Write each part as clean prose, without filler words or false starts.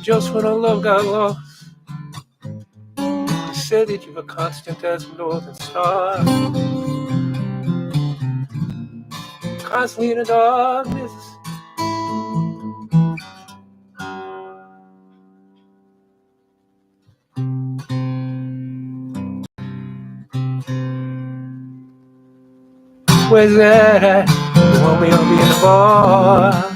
Just when our love got lost, you said that you were constant as a northern star. Constantly in the darkness, where's that at? You want me to be in the bar?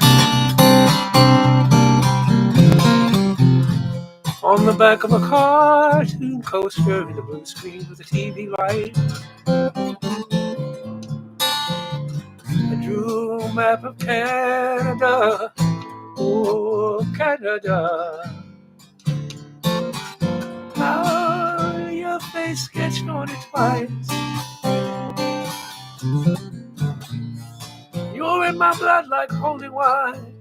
On the back of a cartoon coaster in the blue screen with a TV light. I drew a map of Canada, oh Canada. Now your face sketched on it twice. You're in my blood like holy wine.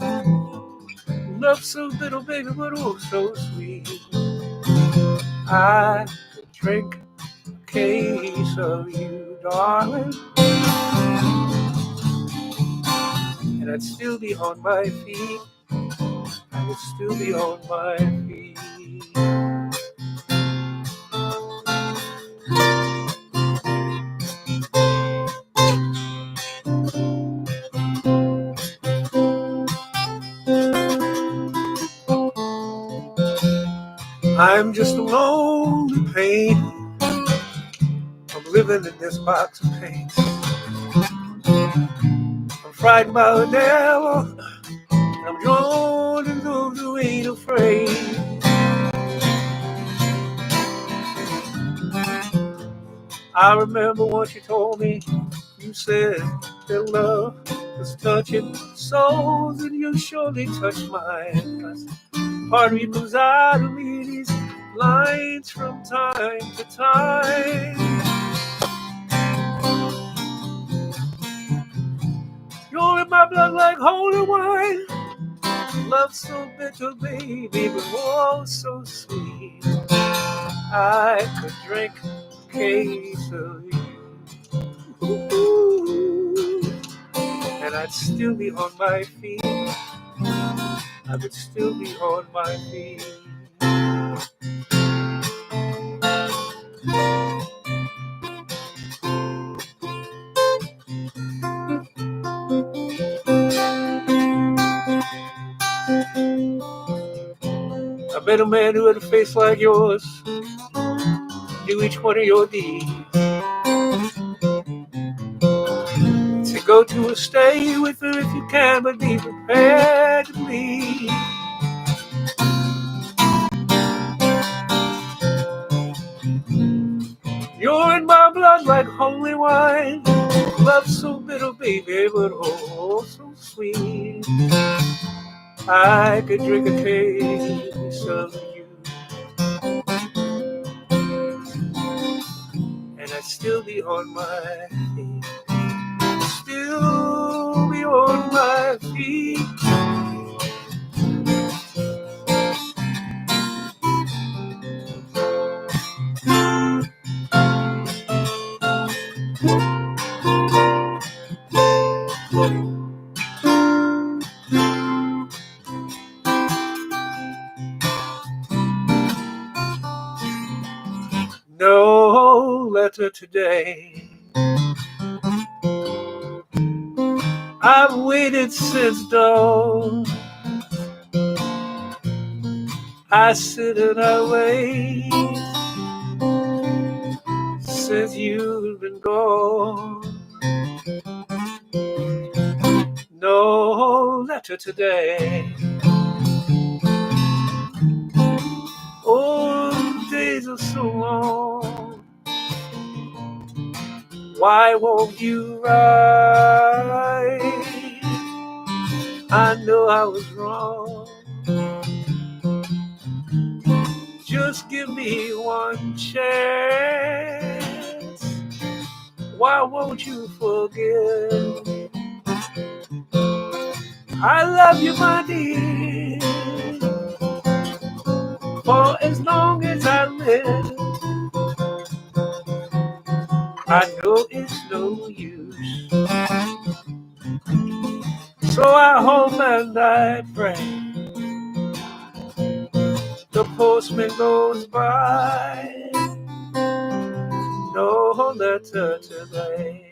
Love so little, baby, but oh so sweet. I could drink a case of you, darling, and I'd still be on my feet. I would still be on my feet. I'm just a lonely pain. I'm living in this box of pain. I'm frightened by the devil. I'm drawn to those who ain't afraid. I remember what you told me. You said that love was touching souls, and you surely touched mine. Part of me moves out of me these lines from time to time. You're in my blood like holy wine. Love so bitter, baby, but oh so sweet. I could drink a case of you, ooh, and I'd still be on my feet. I would still be on my feet. I met a man who had a face like yours, knew each one of your deeds. Said go to her, stay with her if you can, but be prepared to leave. You're in my blood like holy wine. Love so bitter, baby, but oh so sweet. I could drink a case of you, and I'd still be on my feet. Still be on my feet. No letter today. I've waited since dawn. I sit and I wait since you've been gone. No letter today. Oh, the days are so long. Why won't you write? I know I was wrong. Just give me one chance. Why won't you forgive? I love you, my dear, for as long as I live. I know it's no use, so I hope and I pray The postman goes by, no letter today.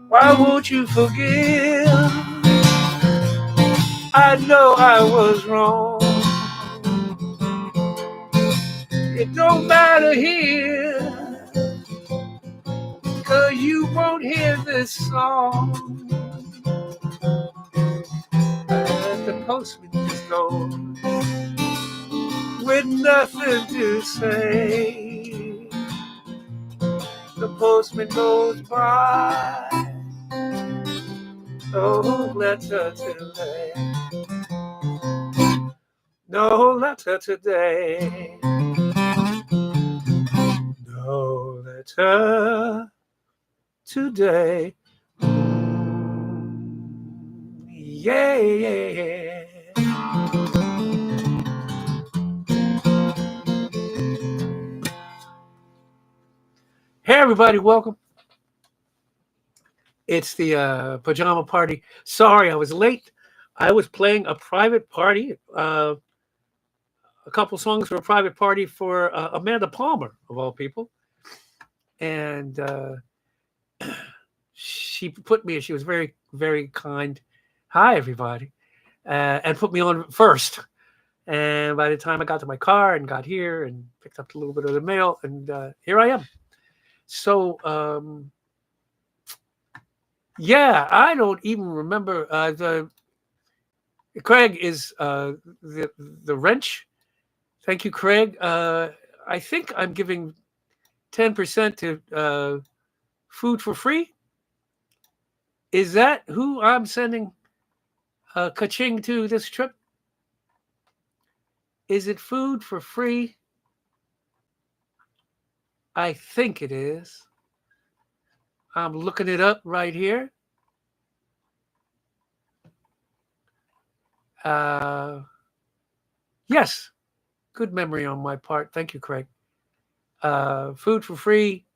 Why won't you forgive? I know I was wrong. It don't matter here, 'cause you won't hear this song. And the postman just goes with nothing to say. The postman goes by, no letter today. No letter today. No letter today. Yeah, yeah. Hey, everybody, welcome. It's the pajama party. Sorry, I was late. I was playing a private party, a couple songs for a private party for Amanda Palmer, of all people. And she put me, she was very, very kind. Hi, everybody. And put me on first. And by the time I got to my car and got here and picked up a little bit of the mail, and here I am. So, yeah, I don't even remember. Craig is the wrench. Thank you, Craig. I think I'm giving 10% to Food for Free. Is that who I'm sending ka-ching to this trip? Is it Food for Free? I think it is. I'm looking it up right here. Yes. Good memory on my part. Thank you, Craig. Food for Free.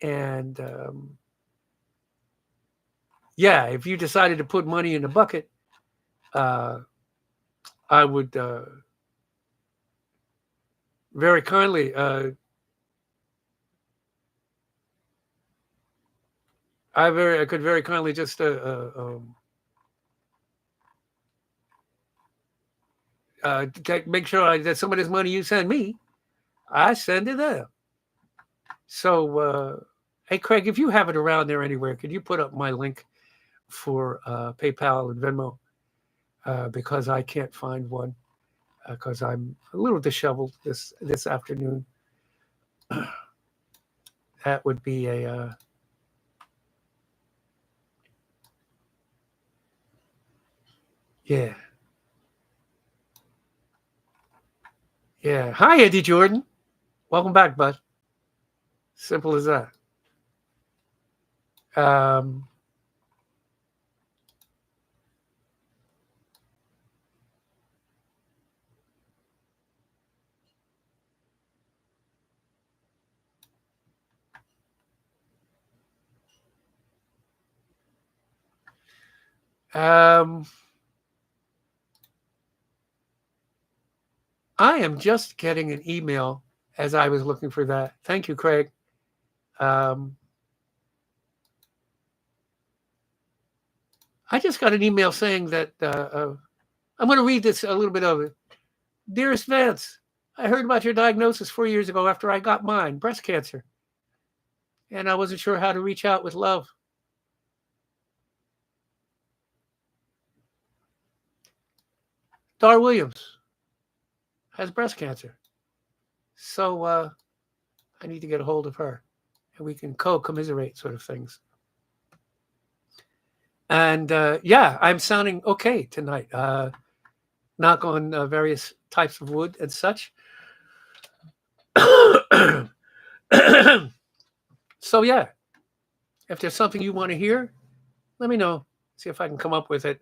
And yeah, if you decided to put money in the bucket, I would very kindly I could very kindly just make sure that some of this money you send me, I send it there. So, hey, Craig, if you have it around there anywhere, could you put up my link for PayPal and Venmo? Because I can't find one because I'm a little disheveled this afternoon. That would be a... yeah. Yeah. Hi, Eddie Jordan. Welcome back, bud. Simple as that. I am just getting an email as I was looking for that. Thank you, Craig. I just got an email saying that I'm going to read this a little bit of it. Dearest Vance, I heard about your diagnosis 4 years ago after I got mine, breast cancer. And I wasn't sure how to reach out with love. Dar Williams has breast cancer. So I need to get a hold of her. And we can co-commiserate sort of things. And yeah, I'm sounding okay tonight. Knock on various types of wood and such. So yeah, if there's something you want to hear, let me know. see if I can come up with it.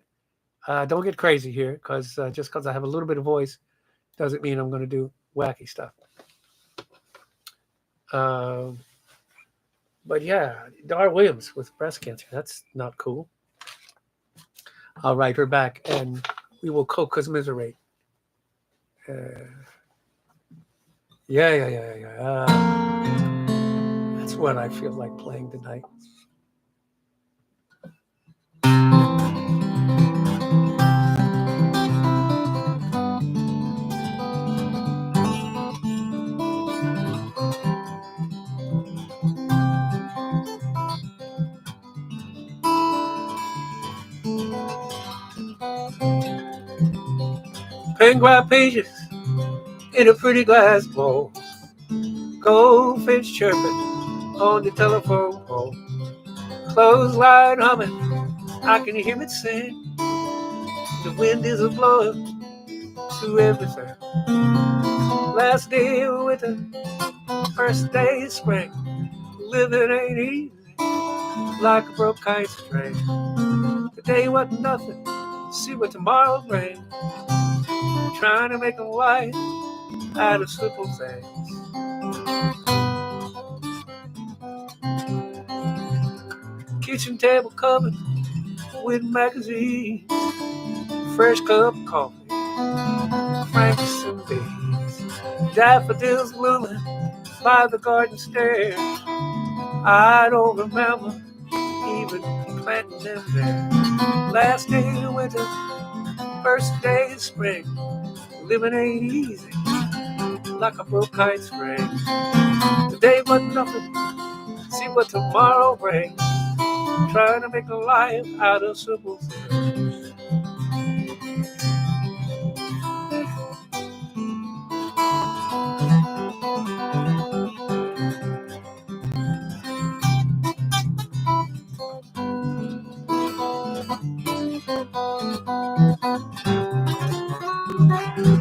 Don't get crazy here, because just because I have a little bit of voice doesn't mean I'm going to do wacky stuff. But yeah, Dar Williams with breast cancer. That's not cool. I'll write her back and we will co-commiserate. Yeah. That's what I feel like playing tonight. Penguin pages in a pretty glass bowl. Goldfish chirping on the telephone pole. Clothesline humming, I can hear it sing. The wind is a blowing to everything. Last day of winter, first day of spring. Living ain't easy, like a broke kite string. Today wasn't nothing, see what tomorrow brings. Trying to make a life out of simple things. Kitchen table covered with magazines, fresh cup of coffee, Franks and beans, daffodils blooming by the garden stairs. I don't remember even planting them there. Last day of winter, first day of spring. Living ain't easy, like a broke kite string. Today wasn't nothing, see what tomorrow brings. Trying to make a life out of simple things.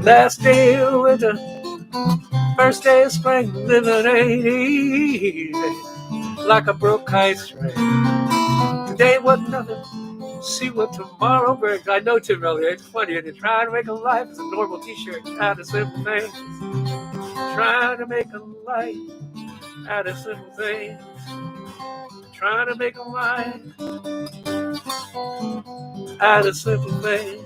Last day of winter, first day of spring. Living ain't easy, like a broke kite string. Today wasn't nothing, see what tomorrow brings. I know, Tim Elliott, it's funny. They're trying to make a life as a normal t-shirt out of simple things. Trying to make a life out of simple things. Trying to make a life out of simple things.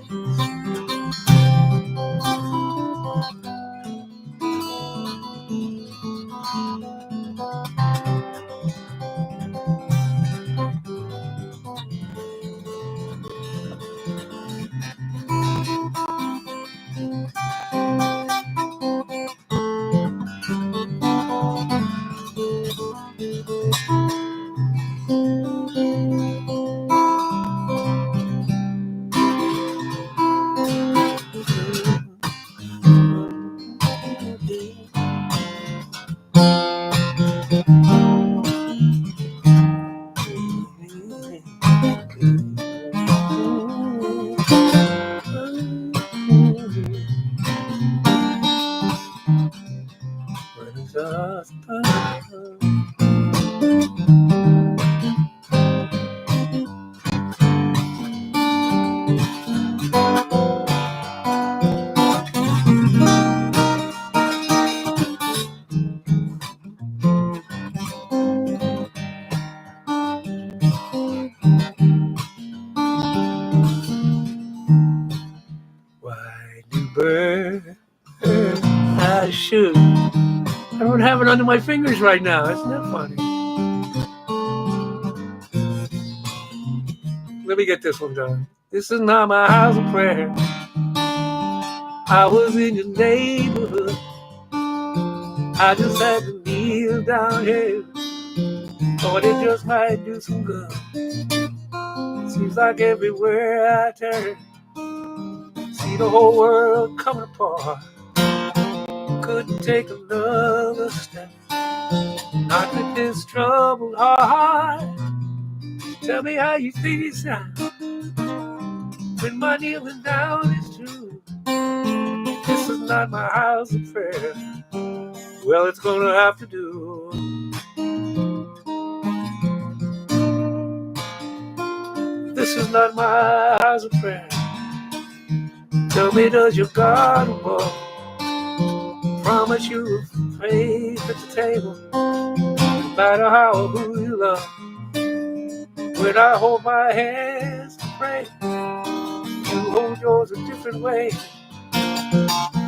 Why do birds I should? I don't have it under my fingers right now. Isn't that funny? Let me get this one done. This is not my house of prayer. I was in your neighborhood. I just had to kneel down here. Thought it just might do some good. Seems like everywhere I turn, see the whole world coming apart. Couldn't take another step, not with this troubled heart. Tell me how you think it sounds when my kneeling down is true. This is not my house of prayer. Well, it's gonna have to do. This is not my house of prayer. Tell me, does your God above promise you a place at the table, no matter how or who you love? When I hold my hands to pray, you hold yours a different way.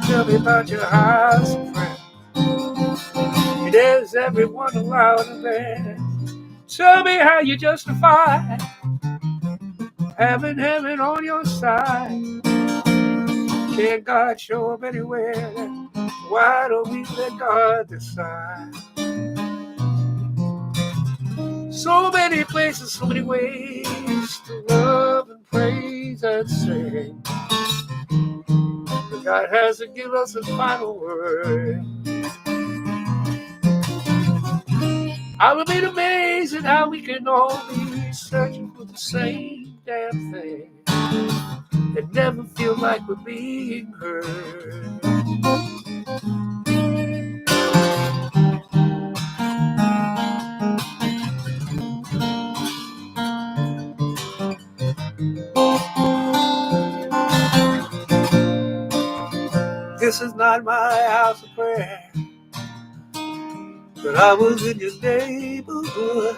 Tell me about your house of prayer. Is everyone allowed in there? Tell me how you justify having heaven on your side. Can God show up anywhere? Why don't we let God decide? So many places, so many ways to love and praise and sing. But God has to give us a final word. I would be amazed at how we can all be searching for the same damn thing and never feel like we're being heard. This is not my house of prayer, but I was in your neighborhood.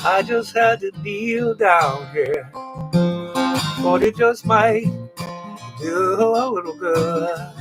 I just had to kneel down here, thought it just might do a little good.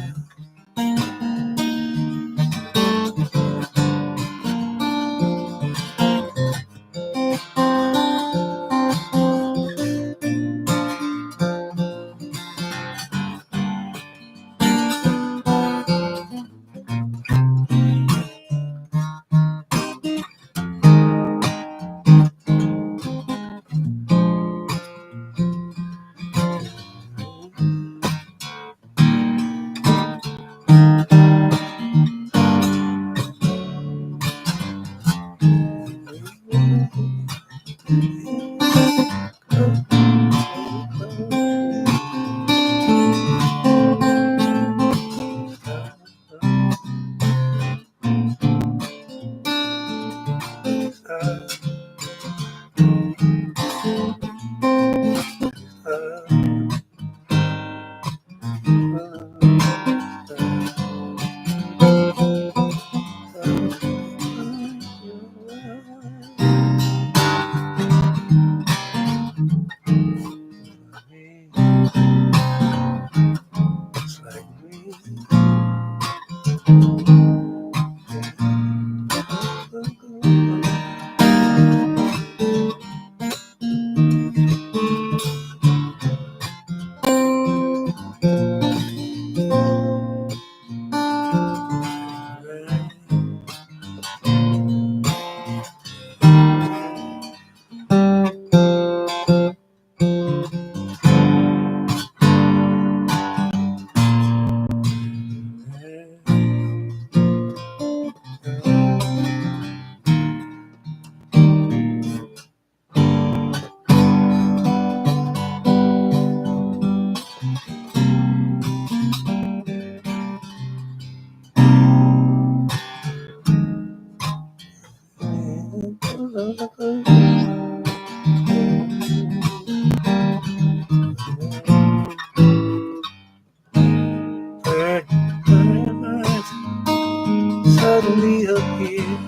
Suddenly appear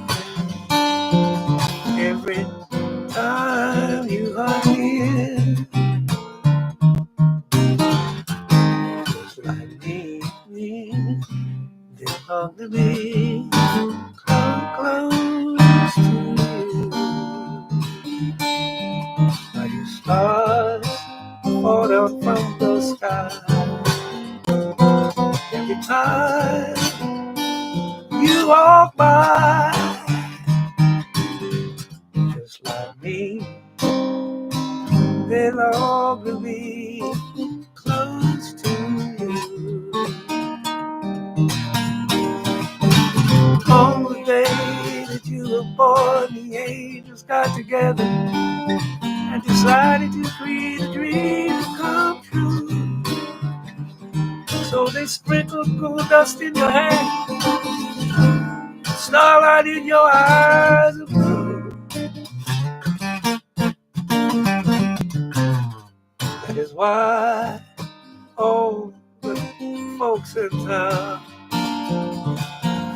every time you are here, just like me, they belong to me, come close to you. Like you stars fall down from the sky every time you walk by, just like me, they long to be close to you. On the day that you were born, the angels got together and decided to create a dream to come true. So they sprinkled gold dust in your hair, starlight in your eyes of blue. why all the folks in town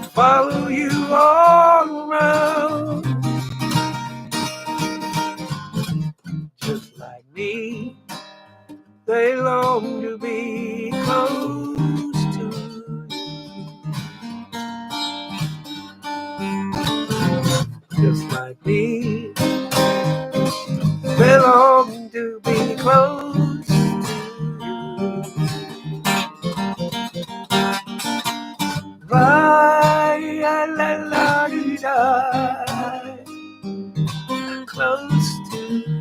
follow you all around. Just like me, they long to be close to you. Just like me, they long to be close to you. Right, la la dee da, close to you.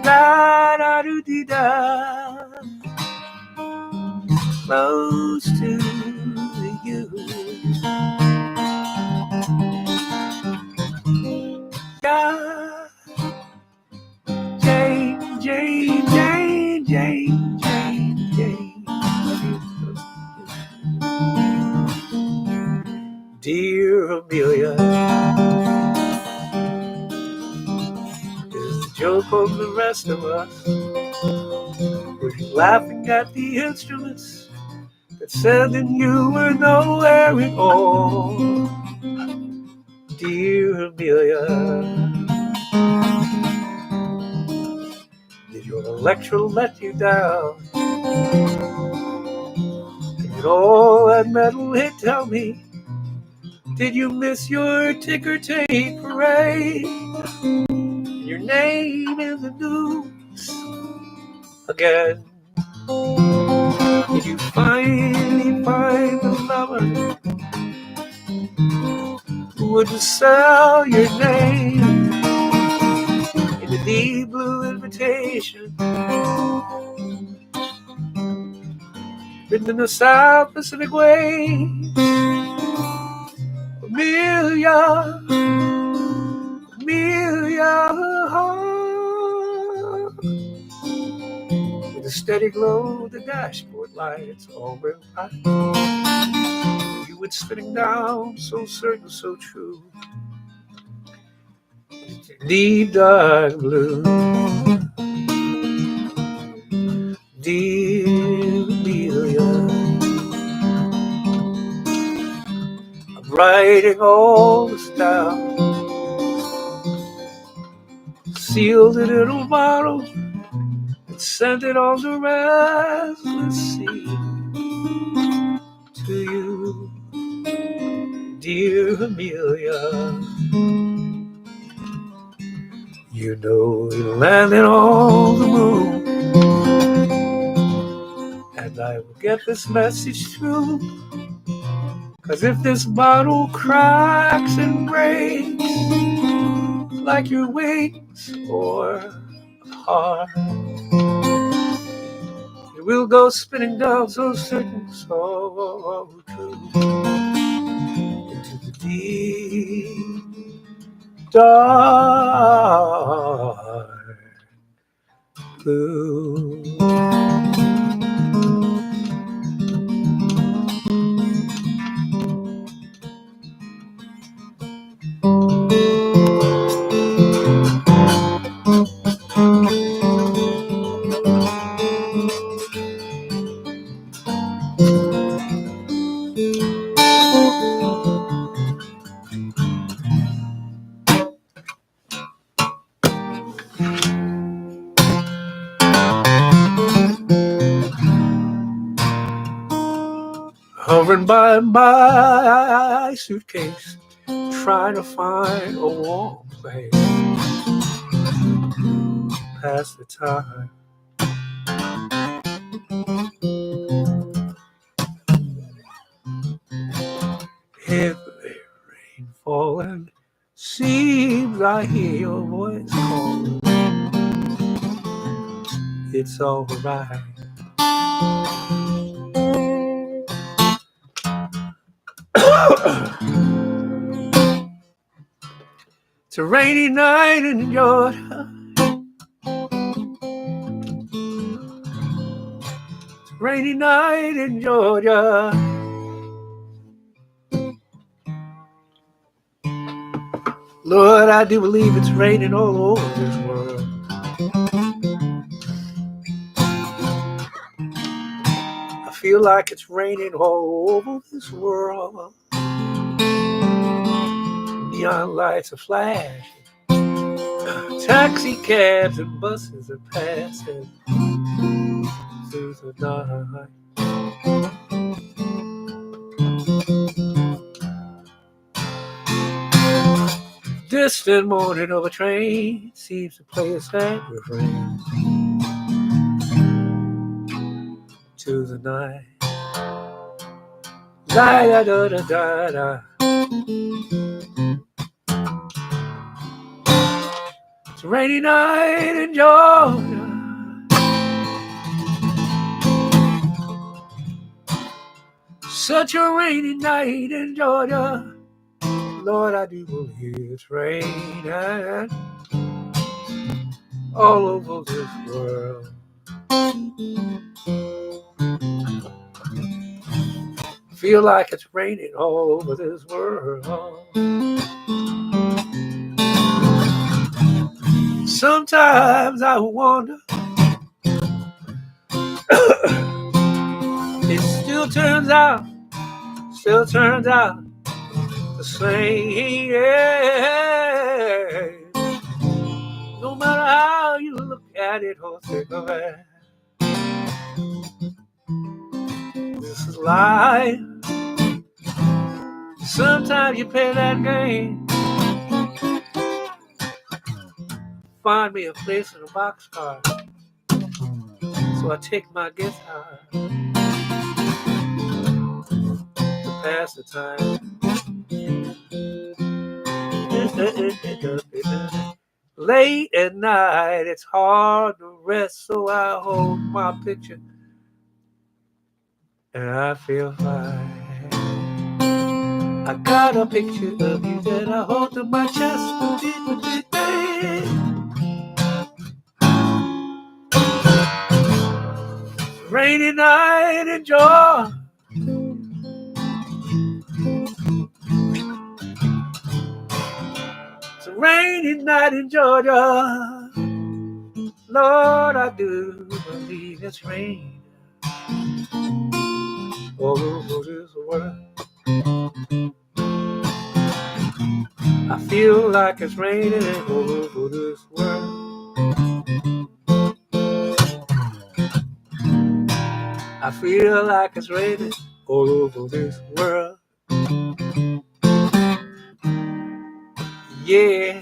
Da da doo dee da, close to you. Yeah. Jane, Jane, Jane, Jane, Jane, Jane. Dear Amelia, is the joke of the rest of us. Were you laughing at the instruments that said that you were nowhere at all? Dear Amelia, did your Electra let you down? Did all that metal hit tell me? Did you miss your ticker tape parade? Your name in the news again. Did you finally find a lover who would sell your name in the deep blue invitation written in the South Pacific way? Amelia, Amelia, with a steady glow, the dashboard lights all were bright. You went spinning down, so certain, so true. Deep dark blue, dear Amelia, I'm writing all this down, sealed it in a bottle, and sent it on the restless sea to you, dear Amelia. You know you landed on the moon, and I will get this message through. 'Cause if this bottle cracks and breaks like your wings or a heart, it will go spinning down so certain, so true, into the deep dark blue. Hovering by my suitcase, trying to find a warm place, pass the time. Heavy rain falling, seems I hear your voice calling. It's alright. It's a rainy night in Georgia. It's a rainy night in Georgia. Lord, I do believe it's raining all over this world. I feel like it's raining all over this world. Neon lights are flashing. Taxi cabs and buses are passing through the night. Distant moaning of a train seems to play a sad refrain to the night. Da da da da da da. It's a rainy night in Georgia. Such a rainy night in Georgia. Lord, I do believe it's raining all over this world. Feel like it's raining all over this world. Sometimes I wonder, it still turns out the same. No matter how you look at it or think of it, this is life. Sometimes you play that game. Find me a place in a boxcar, so I take my guitar to pass the time. Late at night, it's hard to rest, so I hold my picture and I feel fine. I got a picture of you that I hold to my chest. Rainy night in Georgia. It's a rainy night in Georgia. Lord, I do believe it's rain all over this world. I feel like it's raining all over this world. I feel like it's raining all over this world. Yeah.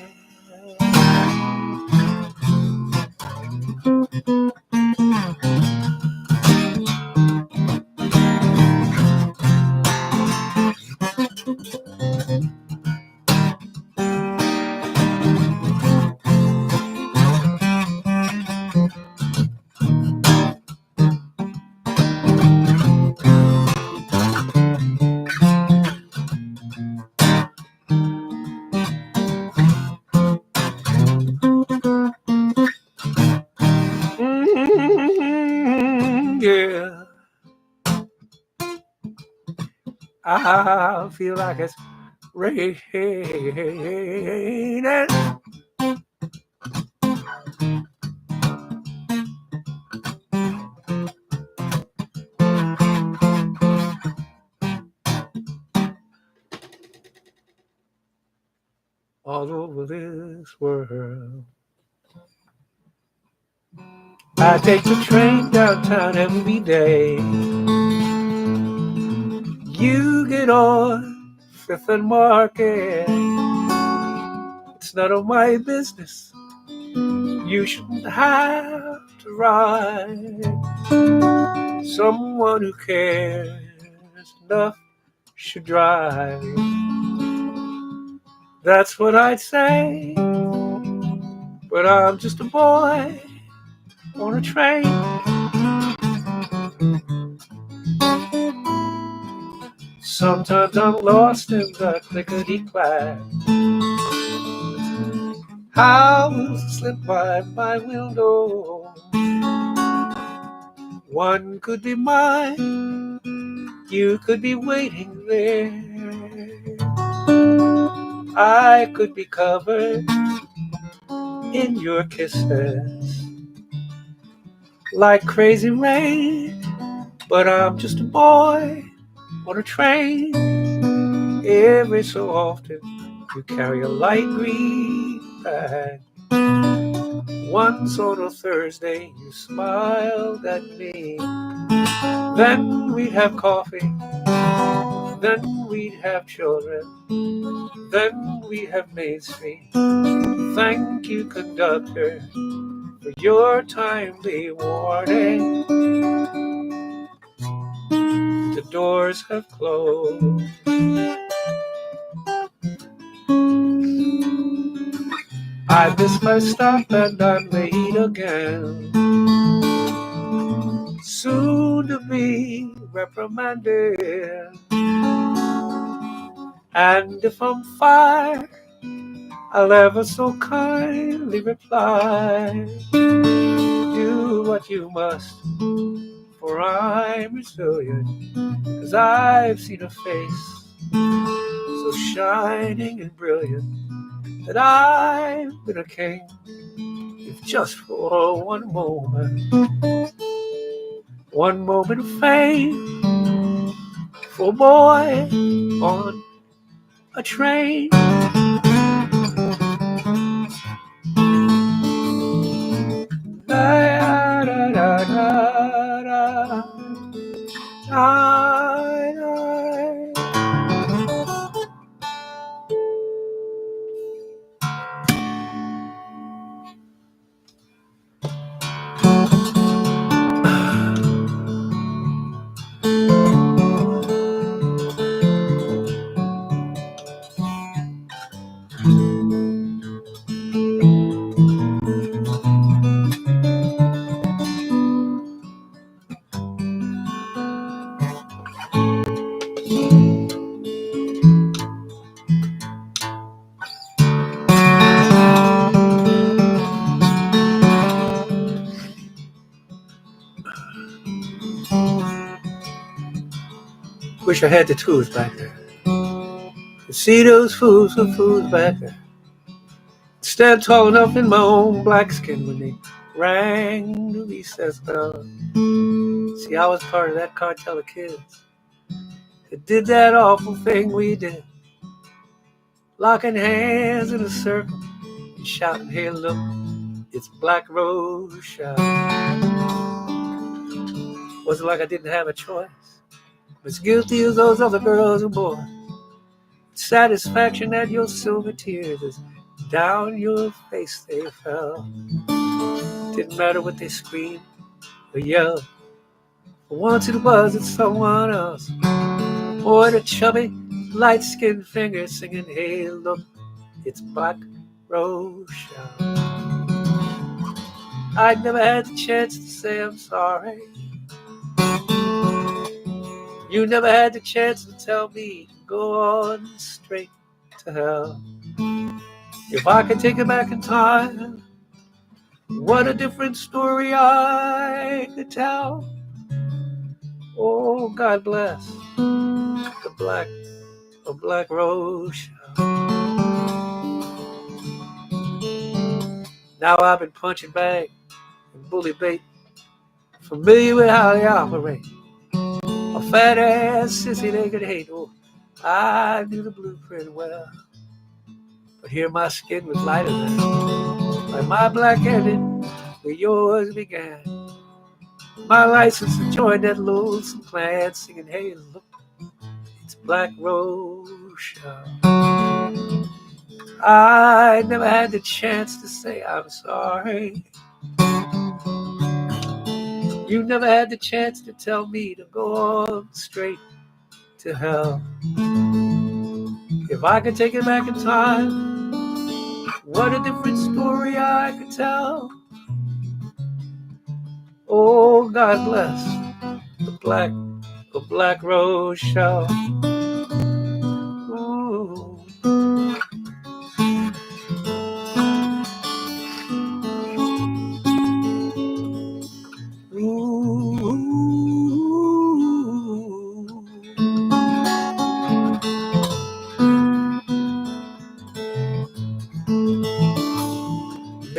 Yeah. I feel like it's raining all over this world. I take the train downtown every day. You get on Fifth and Market. It's none of my business. You shouldn't have to ride. Someone who cares enough should drive. That's what I'd say. But I'm just a boy on a train. Sometimes I'm lost in the clickety-clack. Howls slip by my window. One could be mine, you could be waiting there. I could be covered in your kisses like crazy rain, but I'm just a boy on a train. Every so often you carry a light green bag. Once on a Thursday you smiled at me. Then we'd have coffee, then we'd have children, then we'd have Main Street. Thank you, conductor, for your timely warning. The doors have closed. I miss my stop and I'm late again. Soon to be reprimanded. And if I'm fired, I'll ever so kindly reply, do what you must, for I'm resilient. 'Cause I've seen a face so shining and brilliant that I've been a king if just for one moment of fame, for a boy on a train. Da, da, da, da, da, da, da. Wish I had the tools back there. To see those fools back there. Stand tall enough in my own black skin when they rang the recess bell. See, I was part of that cartel of kids that did that awful thing we did. Locking hands in a circle and shouting, hey look, it's Black Rose Shout. Wasn't like I didn't have a choice. As guilty as those other girls and boys. Satisfaction at your silver tears as down your face they fell. Didn't matter what they screamed or yelled. For once it wasn't someone else. Or the chubby, light-skinned fingers singing, hey look, it's Black Rose Shout. I'd never had the chance to say I'm sorry. You never had the chance to tell me to go on straight to hell. If I could take it back in time, what a different story I could tell. Oh, God bless the Black Rose Shout. Now I've been punching bag and bully bait, familiar with how they operate. A fat ass sissy they could hate. Oh, I knew the blueprint well. But here my skin was lighter than, like my black ended where yours began. My license to join that lonesome clan, singing, hey look, it's Black Rose Shout. I never had the chance to say I'm sorry. You never had the chance to tell me to go on straight to hell. If I could take it back in time, what a different story I could tell. Oh, God bless the Black Rose Shout. Ooh. Ooh.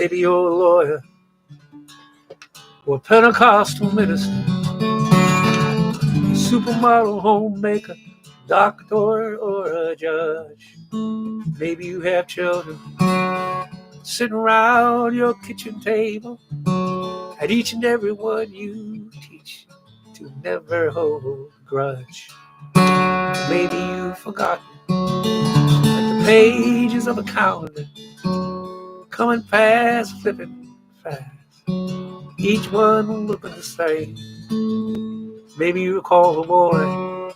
Maybe you're a lawyer or a Pentecostal minister, supermodel, homemaker, doctor, or a judge. Maybe you have children sitting around your kitchen table, and each and every one you teach to never hold a grudge. Maybe you've forgotten that the pages of a calendar coming fast, flipping fast, each one looking the same. Maybe you recall the boy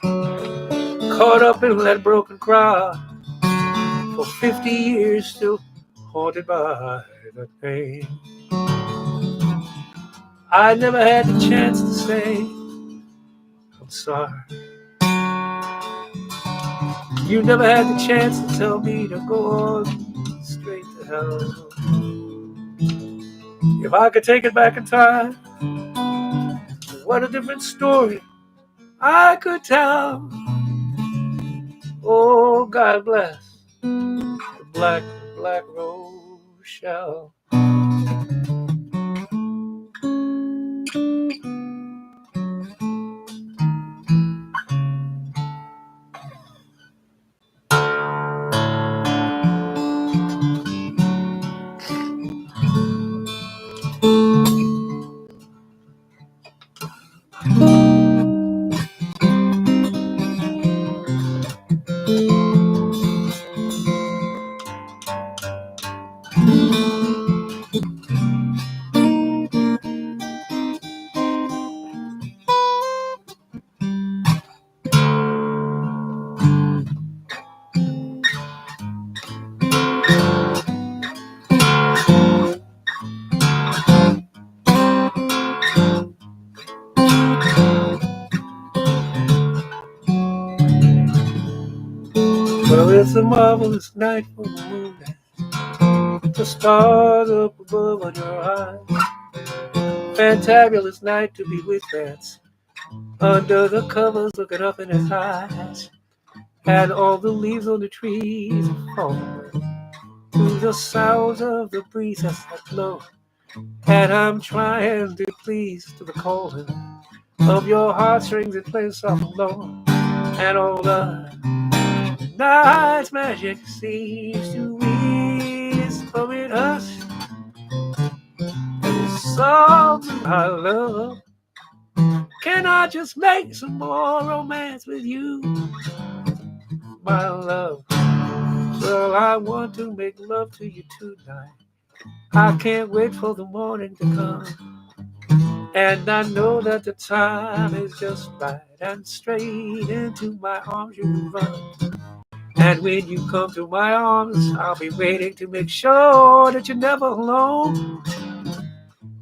caught up in that broken crowd for 50 years, still haunted by the pain. I never had the chance to say I'm sorry. You never had the chance to tell me to go on straight to hell. If I could take it back in time, what a different story I could tell. Oh, God bless the black rose shell. Well, it's a marvelous night for the moon, the stars up above on your eyes. Fantabulous night to be with Vance, under the covers looking up in his eyes. And all the leaves on the trees are falling to the sounds of the breeze that's that blow. And I'm trying to please to the calling of your heartstrings that play soft and low. And all the night's magic seems to whisper in us. And the songs I love. Can I just make some more romance with you, my love? Well, I want to make love to you tonight. I can't wait for the morning to come. And I know that the time is just right. And straight into my arms you run. And when you come to my arms, I'll be waiting to make sure that you're never alone.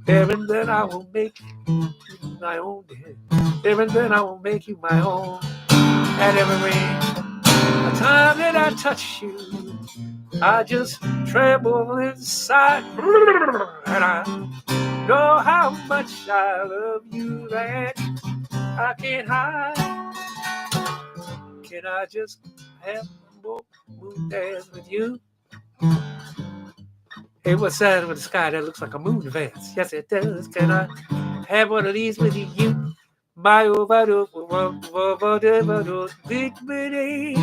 There and then I will make you my own, dear. There and then I will make you my own. And every time that I touch you, I just tremble inside. And I know how much I love you that I can't hide. Can I just have one more moon dance with you? Hey, what's that with the sky that looks like a moon dance? Yes, it does. Can I have one of these with you? My big bitty.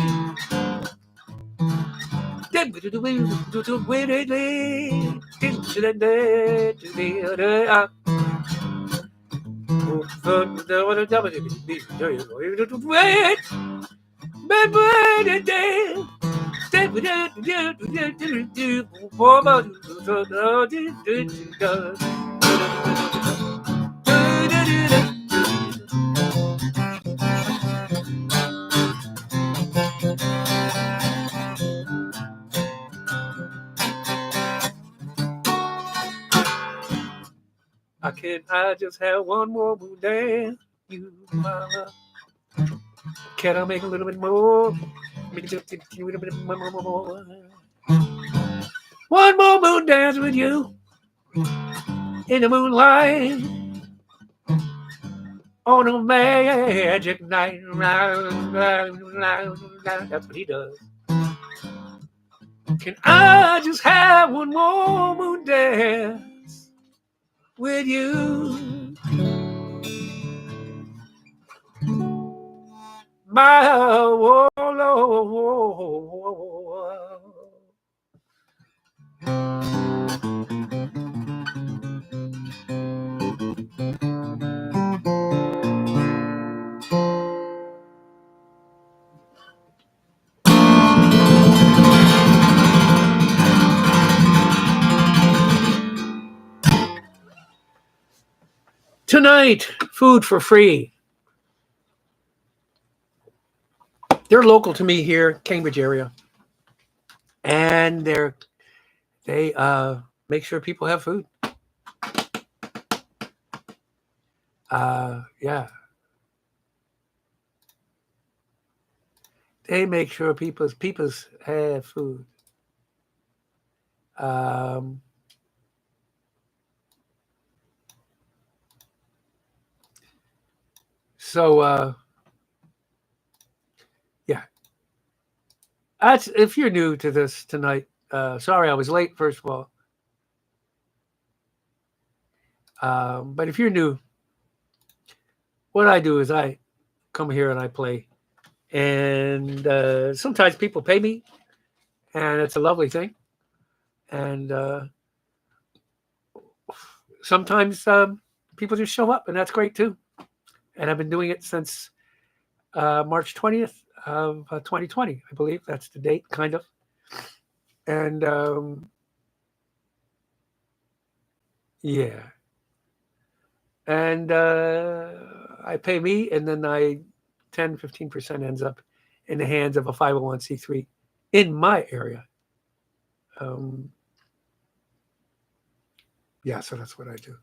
I just have one more moon dance, you, my love. Can I make a little bit more? One more moon dance with you in the moonlight on a magic night. That's what he does. Can I just have one more moon dance with you? My oh, Lord. Tonight, food for free. They're local to me here, Cambridge area, and they make sure people have food. Yeah, they make sure people's have food. So yeah, that's if you're new to this tonight. Sorry, I was late. First of all, but if you're new, what I do is I come here and I play, and sometimes people pay me, and it's a lovely thing, and sometimes people just show up, and that's great too. And I've been doing it since March 20th of 2020, I believe. That's the date, kind of. And yeah. And I pay me, and then 10-15% ends up in the hands of a 501c3 in my area. Yeah, so that's what I do.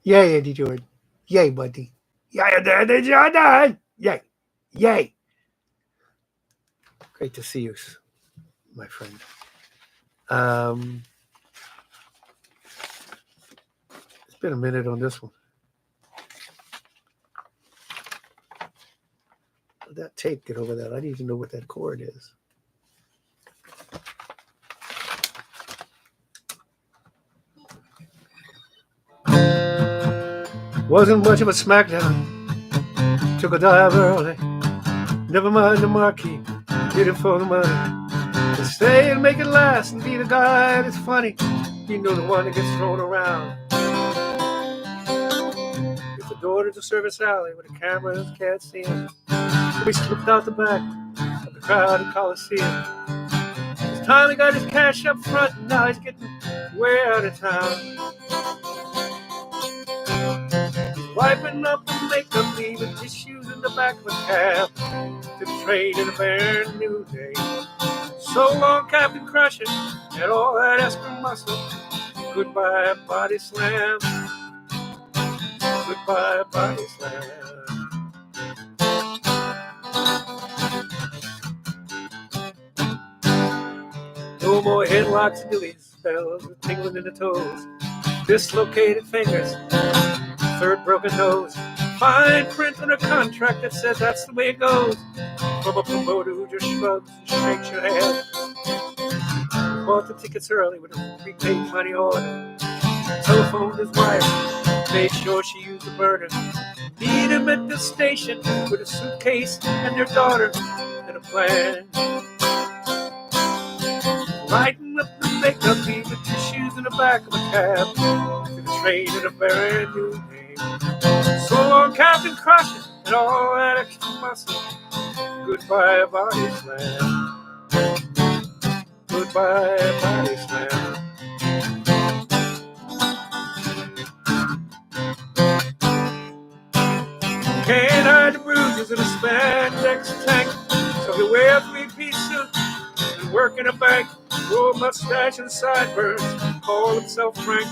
Yay, Andy Jordan. Yay, buddy. Yay, Andy Jordan. Yay. Yay. Great to see you, my friend. It's been a minute on this one. That tape, get over that. I don't even know what that chord is. Wasn't much of a smackdown. Took a dive early. Never mind the marquee. Did it for the money. To stay and make it last and be the guy that's funny. You know, the one that gets thrown around. It's the door to the service alley where the cameras can't see him. We slipped out the back of the crowded Coliseum. This time he got his cash up front, and now he's getting way out of town. Wiping up the makeup, leaving tissues in the back of a cab to the train in a brand new day. So long, Captain Crushing, and all that extra muscle. Goodbye, body slam. Goodbye, body slam. No more headlocks and dilly spells with tingling in the toes. Dislocated fingers. Third broken nose. Fine print on a contract that says that's the way it goes. From a promoter who just shrugs and shakes your head. Bought the tickets early with a prepaid money order. Telephoned his wife. Made sure she used the burner. Meet him at the station with a suitcase and their daughter and a plan. Lighten up the makeup, leaving tissues in the back of a cab. To the train in a brand new name. So long, Captain Crushing, and all that extra muscle. Goodbye, body slam. Goodbye, body slam. Can't hide the bruises in a spandex tank. So he wear a three-piece suit and work in a bank. Grow a mustache and sideburns. Call himself Frank.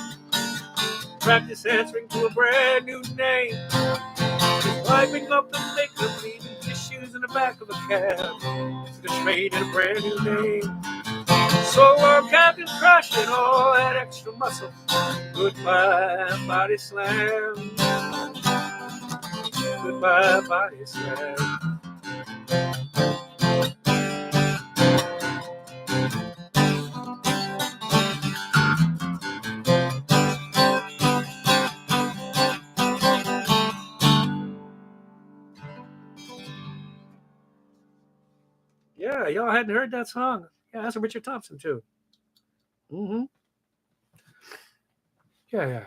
Practice answering to a brand new name. He's wiping up the makeup, leaving tissues in the back of a cab. To the train in a brand new name. So long, Captain Crushing, all that extra muscle. Goodbye, body slam. Goodbye, body slam. Yeah, y'all hadn't heard that song. Yeah, that's a Richard Thompson too. Mm-hmm. Yeah, yeah.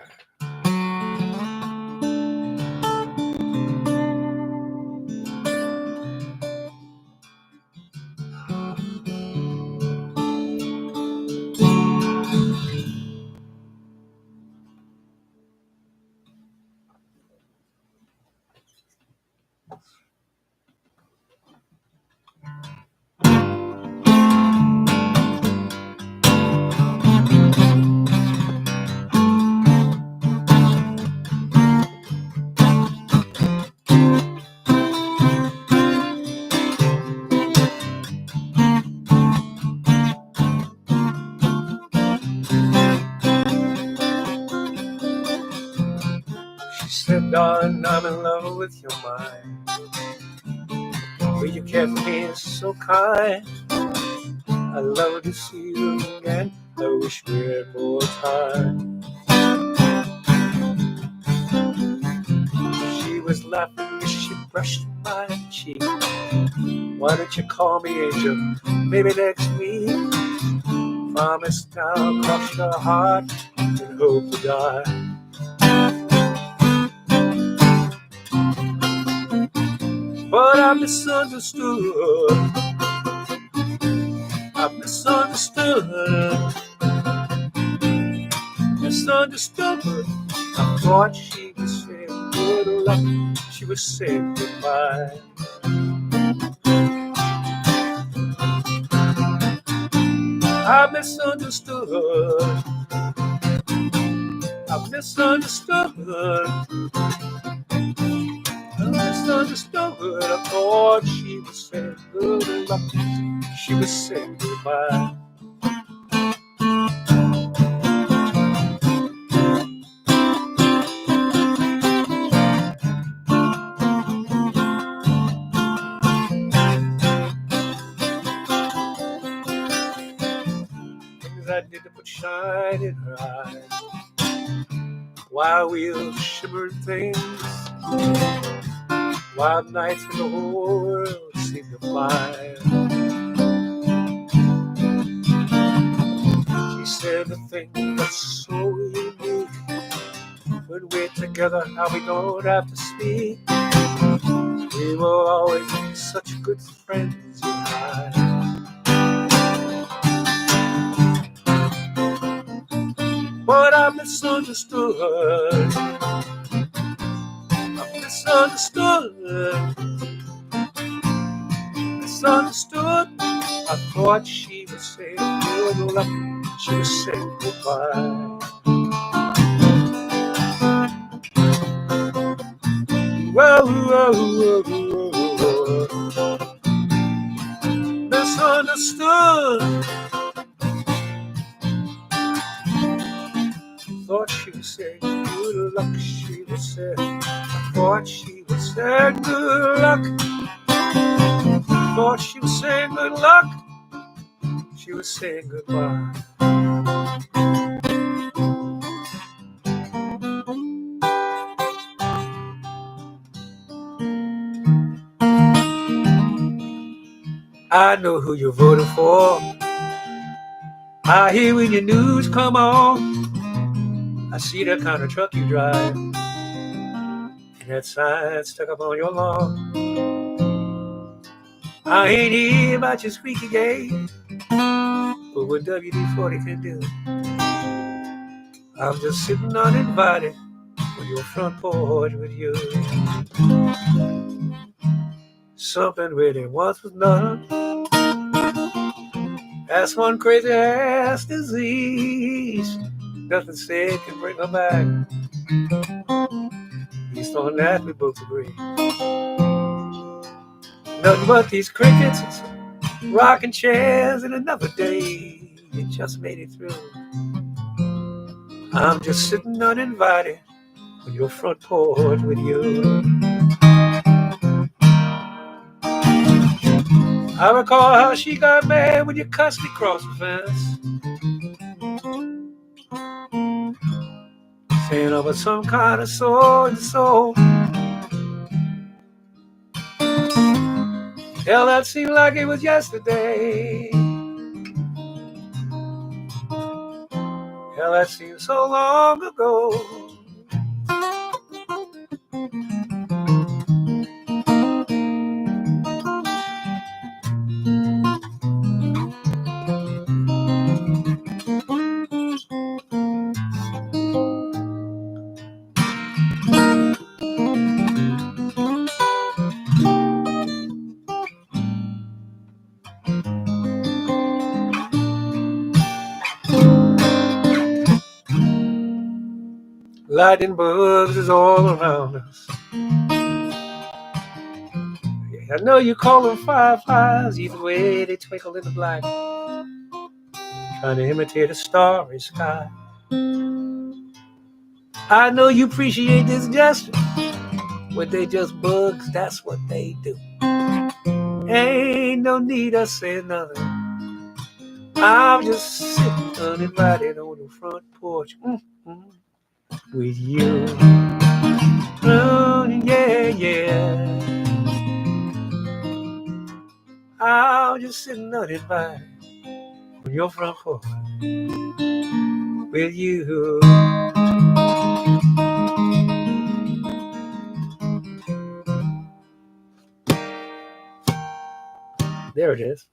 She said, darling, I'm in love with your mind. Will you care for me is so kind. I love to see you again. I wish we had more time. She was laughing as she brushed my cheek. Why don't you call me angel? Maybe next week. Promise now, cross your heart and hope to die. But I misunderstood. I misunderstood. Misunderstood. I thought she was saying good luck. She was saying goodbye. I misunderstood. I misunderstood. I misunderstood. I thought she was saying good luck. She was saying goodbye. Things I did to put shine in her eyes. Wild wheels, shimmering things. Wild nights when the whole world seemed to fly. She said the thing that's so unique. When we're together, how we don't have to speak. We will always be such good friends, you and I. But I misunderstood. I misunderstood. Misunderstood. I thought she was saying good luck. She was saying goodbye. Whoa, whoa, whoa, whoa, whoa. Misunderstood. Thought she was saying good luck. She was saying. I thought she was saying good luck. Thought she was saying good luck. She was saying goodbye. I know who you're voting for. I hear when your news come on. I see the kind of truck you drive. And that sign stuck up on your lawn. I ain't here about your squeaky gate. But what WD-40 can do. I'm just sitting uninvited on your front porch with you. Something where there once was none. That's one crazy ass disease. Nothing said can bring her back. At least on that we both agree. Nothing but these crickets, rocking chairs, and another day it just made it through. I'm just sitting uninvited on your front porch with you. I recall how she got mad when you cussed me across the fence, saying I was some kind of so and so. Hell, that seemed like it was yesterday. Hell, that seemed so long ago. Lightning bugs is all around us. I know you call them fireflies, either way they twinkle in the black, trying to imitate a starry sky. I know you appreciate this gesture, but they just bugs, that's what they do. Ain't no need of saying nothing. I'm just sitting uninvited on the front porch with you. Yeah, yeah. I'm just sitting uninvited on your front porch with you. There it is.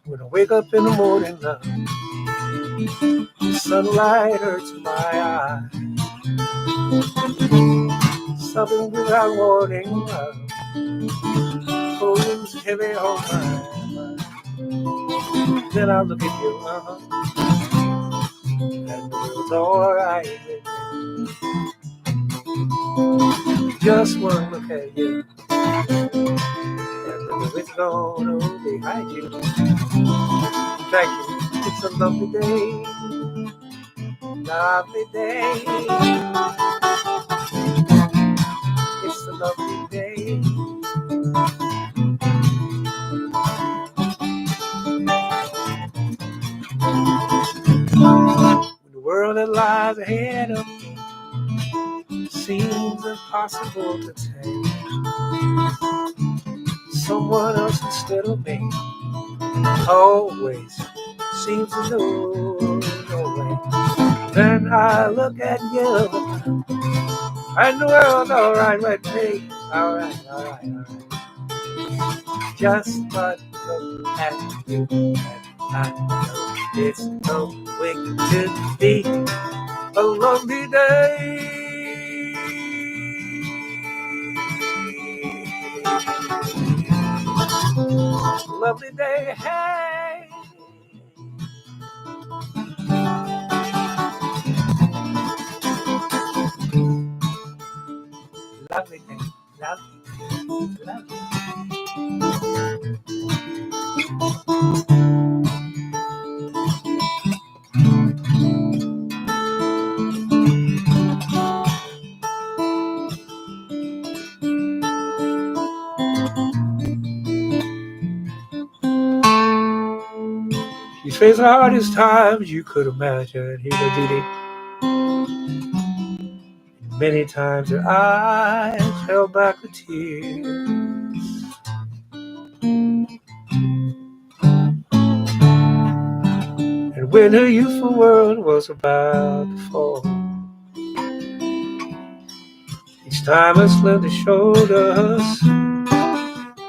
When I wake up in the morning now, the sunlight hurts my eyes. Something without warning pulls heavy on my mind. Then I look at you, and the world's alright. Just one look at you, and the world's gonna behind you. Thank you. It's a lovely day, lovely day. It's a lovely day. When the world that lies ahead of me seems impossible to take, someone else instead of me always seems to know the way. Then I look at you, and the world's alright with me. Alright, alright, alright. Just but look at you, and I know it's going to be a lovely day. Lovely day, hey. Lovely day, lovely, lovely. He's faced the hardest times you could imagine. He did it. Many times her eyes held back the tears. And when her youthful world was about to fall, each time her slender shoulders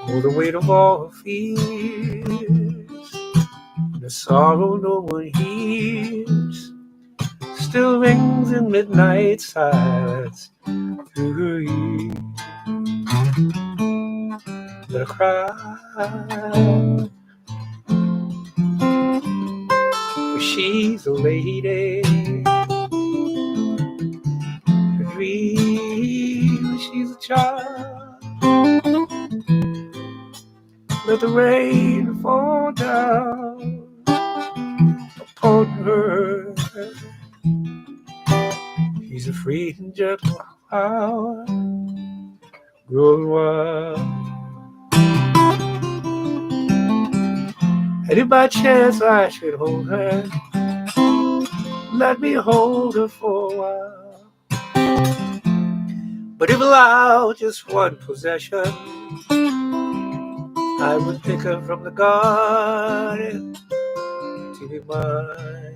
bore the weight of all her fears. The sorrow no one hears still rings in midnight silence through her ears. Let her cry, She's a lady. A dream. She's a child. Let the rain fall down upon her. She's a free and gentle flower, growing wild. And if by chance I should hold her, let me hold her for a while. But if allowed just one possession, I would pick her from the garden to be mine.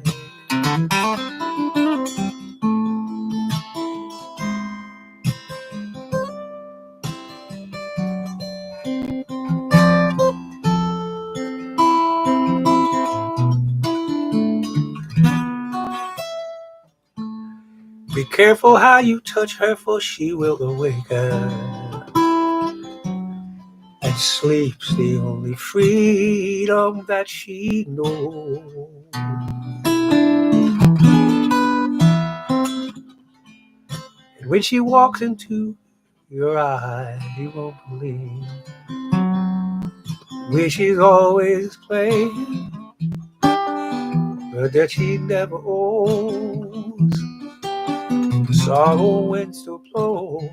Be careful how you touch her, for she will awaken, and sleep's the only freedom that she knows. And when she walks into your eyes, you won't believe where she's always playing, but that she never owes. The sorrow wind still blows,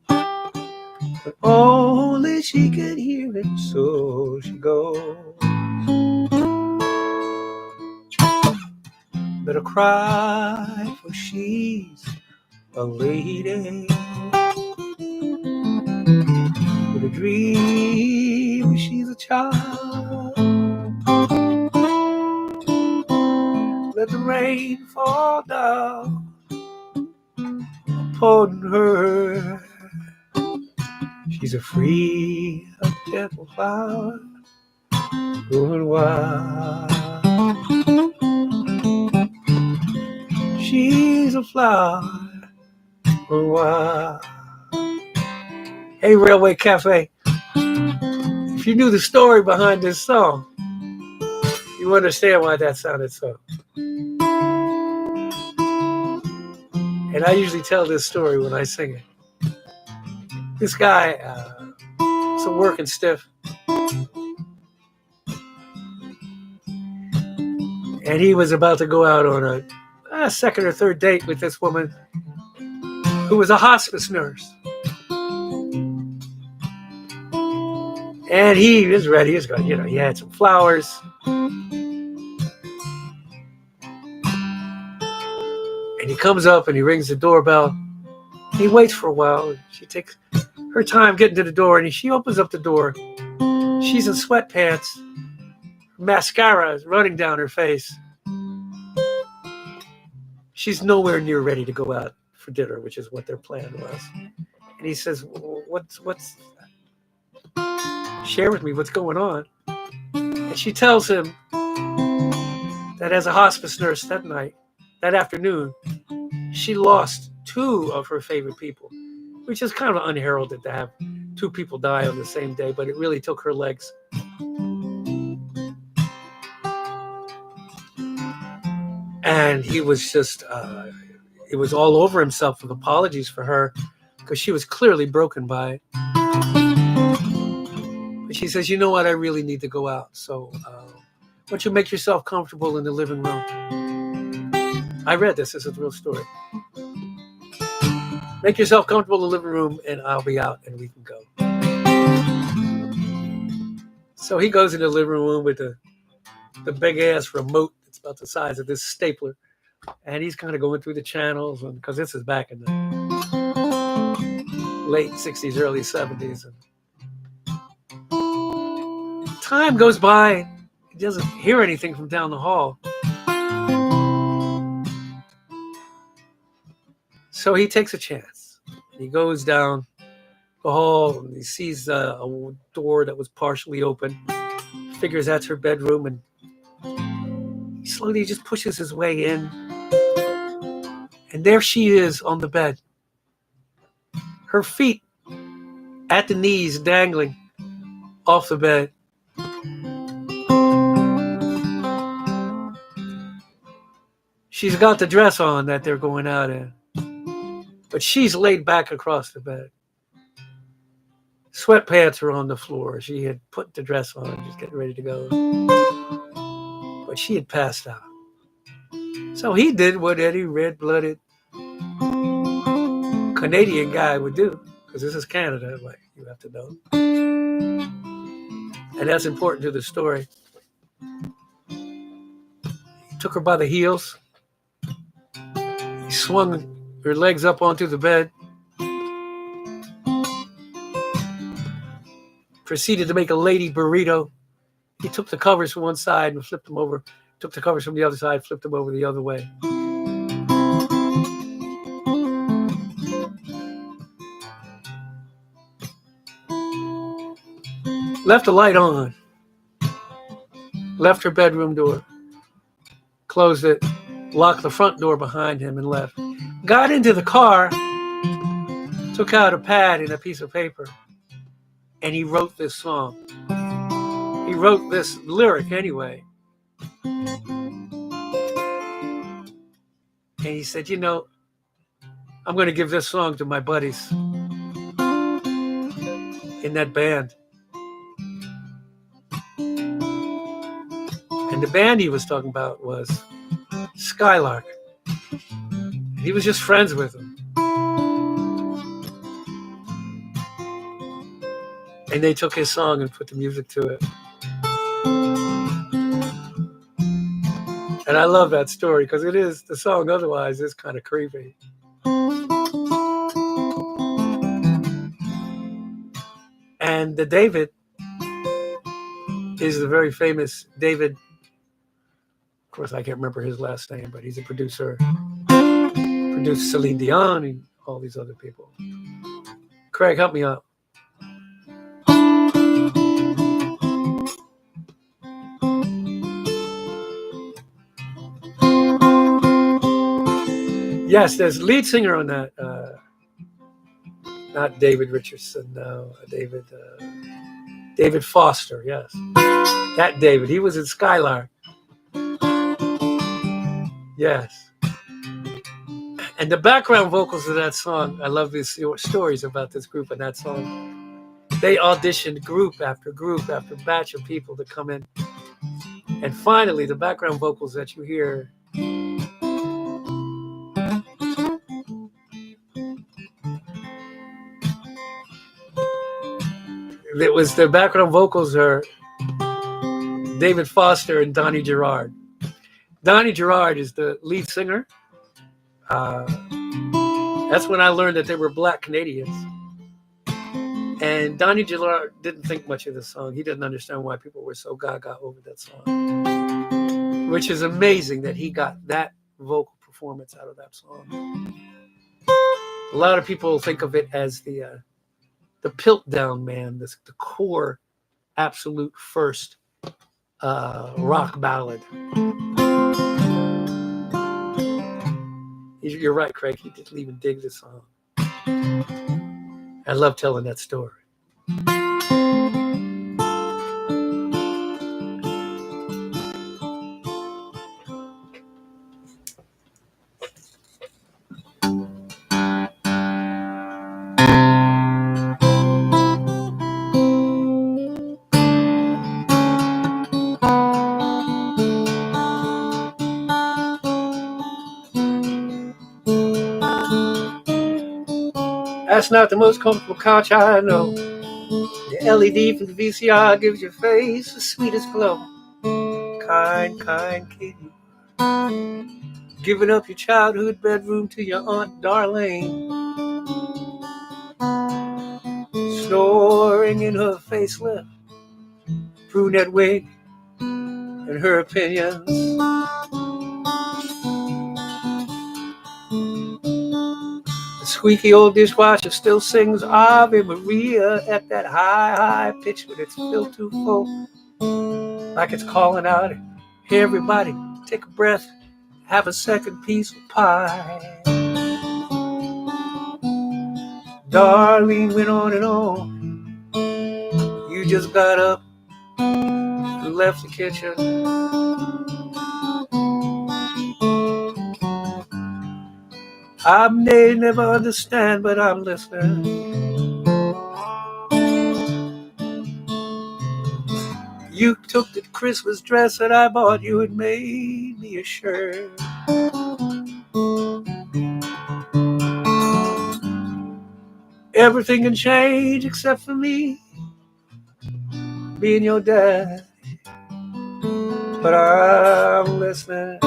but only she can hear it, so she goes. Better cry, for she's a lady with a dream. She's a child. Let the rain fall down upon her. She's a free, a gentle flower, growing wild. She's a flower, growing wild. Hey, Railway Cafe, if you knew the story behind this song, you understand why that sounded so. And I usually tell this story when I sing it. This guy, is a working stiff, and he was about to go out on a second or third date with this woman who was a hospice nurse. And he was ready. He was going, he had some flowers. And he comes up and he rings the doorbell. He waits for a while. She takes her time getting to the door, and she opens up the door. She's in sweatpants. Mascara is running down her face. She's nowhere near ready to go out for dinner, which is what their plan was. And he says, what's share with me what's going on. And she tells him that as a hospice nurse that afternoon, she lost two of her favorite people, which is kind of unheralded to have two people die on the same day, but it really took her legs. And he was just, it was all over himself with apologies for her, because she was clearly broken by it. But she says, you know what, I really need to go out. So why don't you make yourself comfortable in the living room? I read this. This is a real story. Make yourself comfortable in the living room, and I'll be out, and we can go. So he goes in the living room with the big-ass remote. It's about the size of this stapler. And he's kind of going through the channels, because this is back in the late 60s, early 70s. And time goes by. He doesn't hear anything from down the hall. So he takes a chance. He goes down the hall, and he sees a door that was partially open. Figures that's her bedroom, and he slowly just pushes his way in. And there she is on the bed. Her feet at the knees, dangling off the bed. She's got the dress on that they're going out in, but she's laid back across the bed. Sweatpants are on the floor. She had put the dress on, just getting ready to go. But she had passed out. So he did what any red-blooded Canadian guy would do, because this is Canada, like you have to know. And that's important to the story. He took her by the heels. He swung her legs up onto the bed. Proceeded to make a lady burrito. He took the covers from one side and flipped them over. Took the covers from the other side, flipped them over the other way. Left the light on. Left her bedroom door. Closed it. Locked the front door behind him and left. Got into the car. Took out a pad and a piece of paper. And he wrote this song. He wrote this lyric anyway. And he said, you know, I'm going to give this song to my buddies in that band. And the band he was talking about was Skylark. He was just friends with them. And they took his song and put the music to it. And I love that story because it is, the song otherwise is kind of creepy. And the David is the very famous David. Of course, I can't remember his last name, but he's a producer. Produced Celine Dion and all these other people. Craig, help me out. Yes, there's lead singer on that. Not David Richardson, no. David Foster, yes. That David, he was in Skylark. Yes. And the background vocals of that song, I love these stories about this group and that song. They auditioned group after batch of people to come in. And finally, the background vocals that you hear, it was the background vocals are David Foster and Donnie Gerard. Donnie Gerard is the lead singer. That's when I learned that they were Black Canadians. And Donnie Gerard didn't think much of the song. He didn't understand why people were so gaga over that song. Which is amazing that he got that vocal performance out of that song. A lot of people think of it as the Piltdown Man, the core, absolute first rock ballad. You're right, Craig. He didn't even dig the song. I love telling that story. That's not the most comfortable couch I know. The LED from the VCR gives your face the sweetest glow. Kind kid. Giving up your childhood bedroom to your Aunt Darlene. Snoring in her facelift, brunette wig, and her opinions. The squeaky old dishwasher still sings Ave Maria at that high pitch when it's filled too full. Like it's calling out, hey everybody, take a breath, have a second piece of pie. Darlene went on and on. You just got up and left the kitchen. I may never understand, but I'm listening. You took the Christmas dress that I bought you and made me a shirt. Everything can change except for me being your dad. But I'm listening.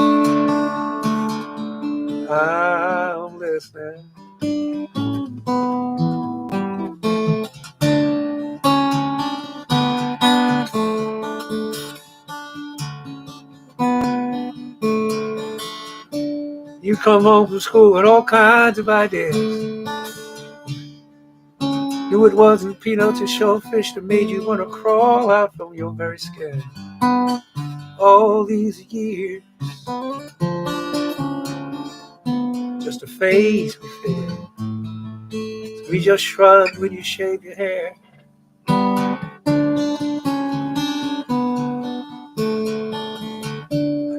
I'm listening. You come home from school with all kinds of ideas. Knew it wasn't peanuts or shellfish that made you want to crawl out from your very skin. All these years, just a phase we fit in. We just shrugged when you shaved your hair. I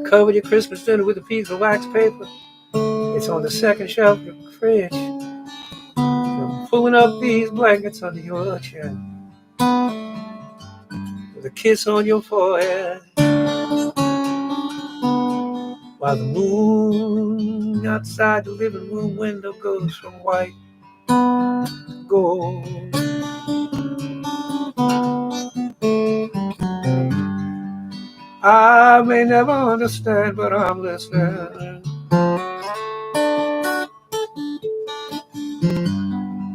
covered your Christmas dinner with a piece of wax paper. It's on the second shelf of the fridge. I'm pulling up these blankets under your chin with a kiss on your forehead while the moon outside the living room window goes from white to gold. I may never understand, but I'm listening.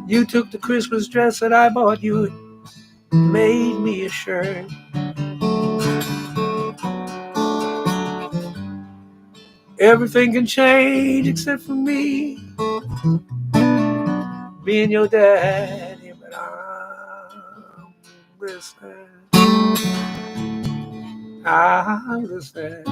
You took the Christmas dress that I bought you and made me a shirt. Everything can change except for me being your daddy, but I'm listening. I'm listening.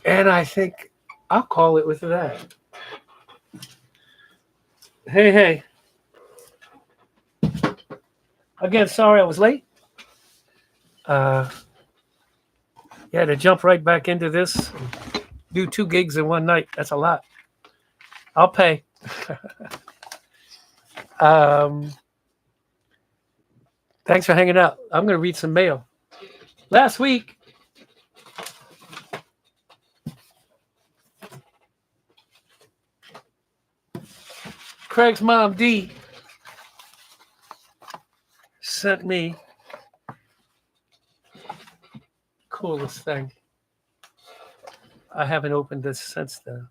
And I think I'll call it with that. Hey. Again, sorry I was late. Yeah, to jump right back into this, do 2 gigs in one night. That's a lot. I'll pay. Thanks for hanging out. I'm going to read some mail. Last week, Craig's mom, Dee, sent me coolest thing. I haven't opened this since then.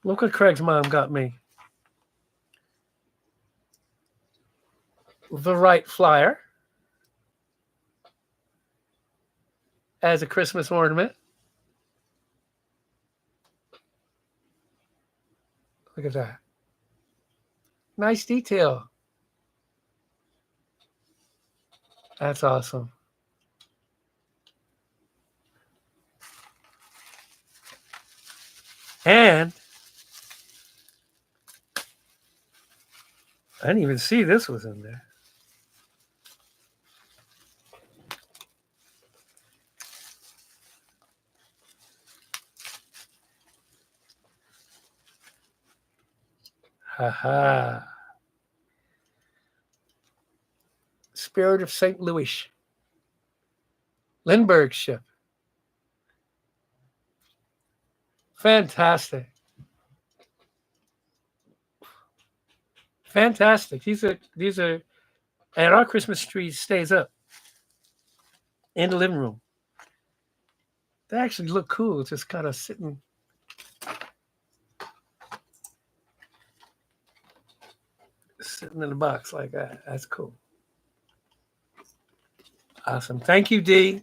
Look what Craig's mom got me. The right flyer as a Christmas ornament. Look at that. Nice detail. That's awesome. And I didn't even see this was in there. Ha. Spirit of St. Louis. Lindbergh ship. Fantastic. These are, and our Christmas tree stays up in the living room. They actually look cool. It's just kind of sitting. Sitting in the box like that. That's cool. Awesome. Thank you, D.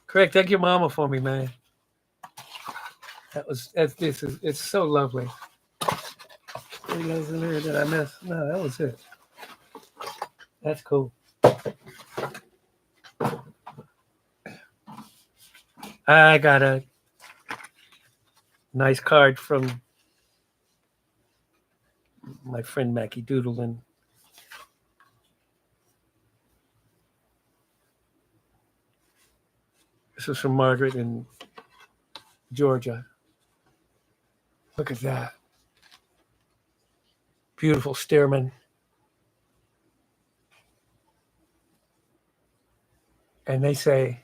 Craig, thank your mama for me, man. It's so lovely. Anything else in there that I missed? No, that was it. That's cool. I got a nice card from my friend Mackie Doodlin. This is from Margaret in Georgia. Look at that. Beautiful Stearman. And they say,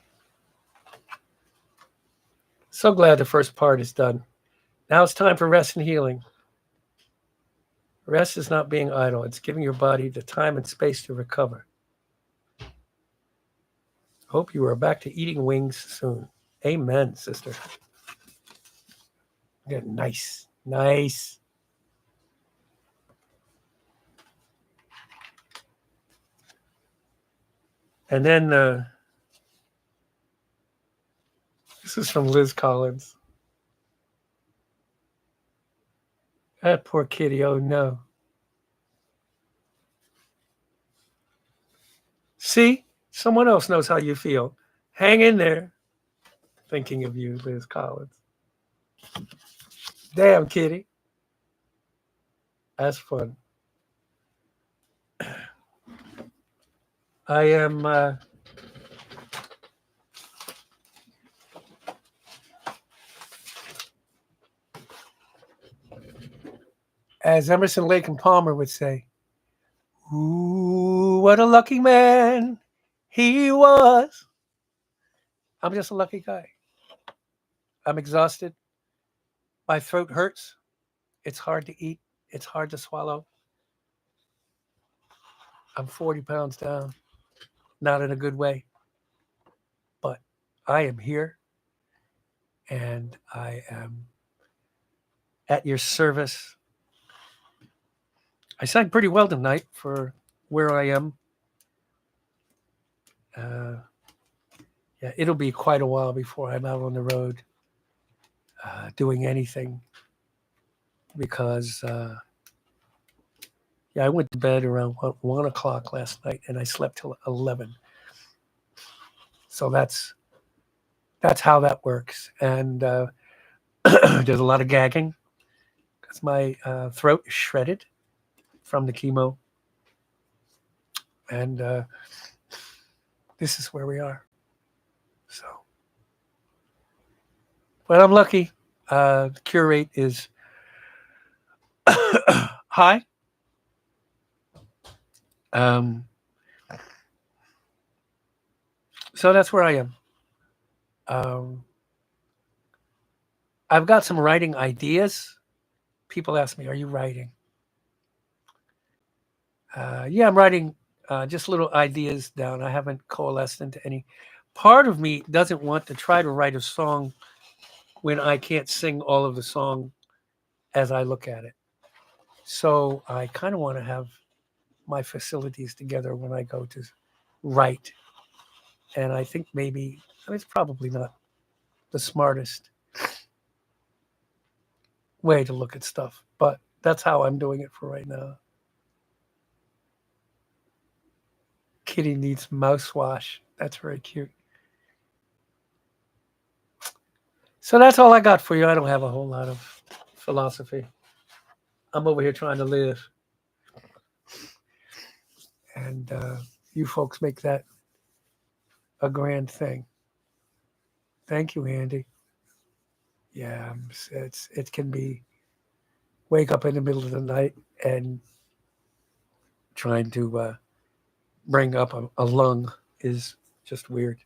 so glad the first part is done. Now it's time for rest and healing. Rest is not being idle. It's giving your body the time and space to recover. Hope you are back to eating wings soon. Amen, sister. Yeah, nice. Nice. And then this is from Liz Collins. That poor kitty, oh no. See, someone else knows how you feel. Hang in there. Thinking of you, Liz Collins. Damn, kitty. That's fun. I am as Emerson, Lake and Palmer would say, ooh, what a lucky man he was. I'm just a lucky guy. I'm exhausted. My throat hurts. It's hard to eat. It's hard to swallow. I'm 40 pounds down. Not in a good way. But I am here. And I am at your service. I sang pretty well tonight for where I am. Yeah, it'll be quite a while before I'm out on the road doing anything because, I went to bed around 1 o'clock last night and I slept till 11. So that's how that works. And there's a lot of gagging because my throat is shredded from the chemo. And this is where we are. So, but I'm lucky. The cure rate is high. So that's where I am. I've got some writing ideas. People ask me, are you writing? Yeah, I'm writing just little ideas down. I haven't coalesced into any. Part of me doesn't want to try to write a song when I can't sing all of the song as I look at it. So I kind of want to have my facilities together when I go to write. And I think maybe, it's probably not the smartest way to look at stuff, but that's how I'm doing it for right now. Kitty needs mouthwash. That's very cute. So that's all I got for you. I don't have a whole lot of philosophy. I'm over here trying to live. And you folks make that a grand thing. Thank you, Andy. Yeah, it can be wake up in the middle of the night and trying to bring up a lung is just weird.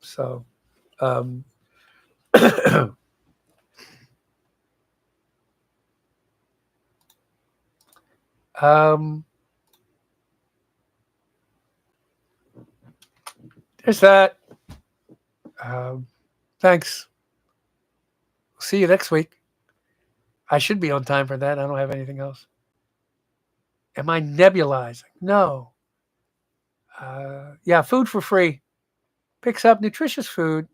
So, there's that. Thanks. See you next week. I should be on time for that. I don't have anything else. Am I nebulizing? No. Yeah, food for free. Picks up nutritious food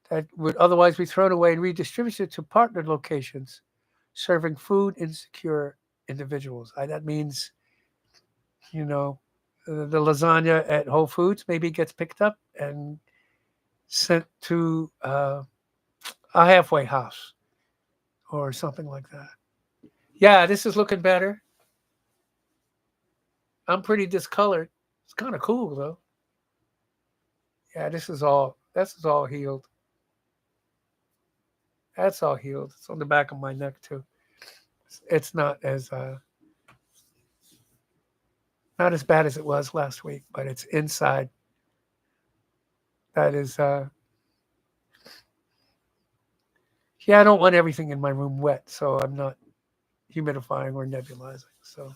that would otherwise be thrown away and redistributed to partner locations serving food insecure individuals. That means, you know, the lasagna at Whole Foods maybe gets picked up and sent to a halfway house or something like that. Yeah, this is looking better. I'm pretty discolored. It's kind of cool though. Yeah, this is all healed. That's all healed. It's on the back of my neck too. It's not as bad as it was last week, but it's inside. That is yeah, I don't want everything in my room wet, so I'm not humidifying or nebulizing. So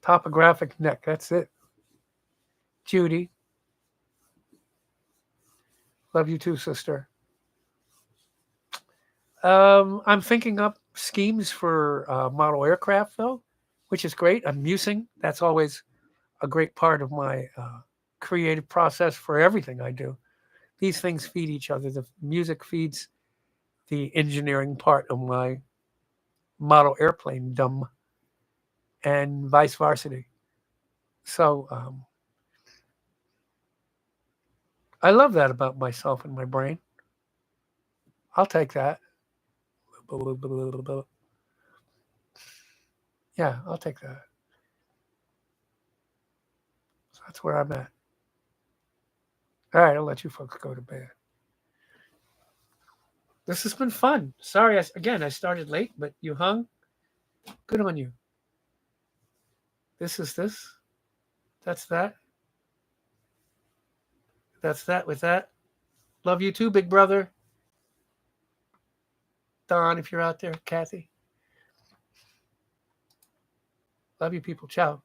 topographic neck, that's it. Judy, love you too, sister. I'm thinking up schemes for model aircraft though, which is great. I'm musing. That's always a great part of my creative process for everything I do. These things feed each other. The music feeds the engineering part of my model airplane dumb and vice versa. So I love that about myself and my brain. I'll take that. Yeah, I'll take that. So that's where I'm at. All right, I'll let you folks go to bed. This has been fun. Sorry, again, I started late, but you hung. Good on you. This is this. That's that. That's that with that. Love you too, big brother. Don, if you're out there. Kathy. Love you people. Ciao.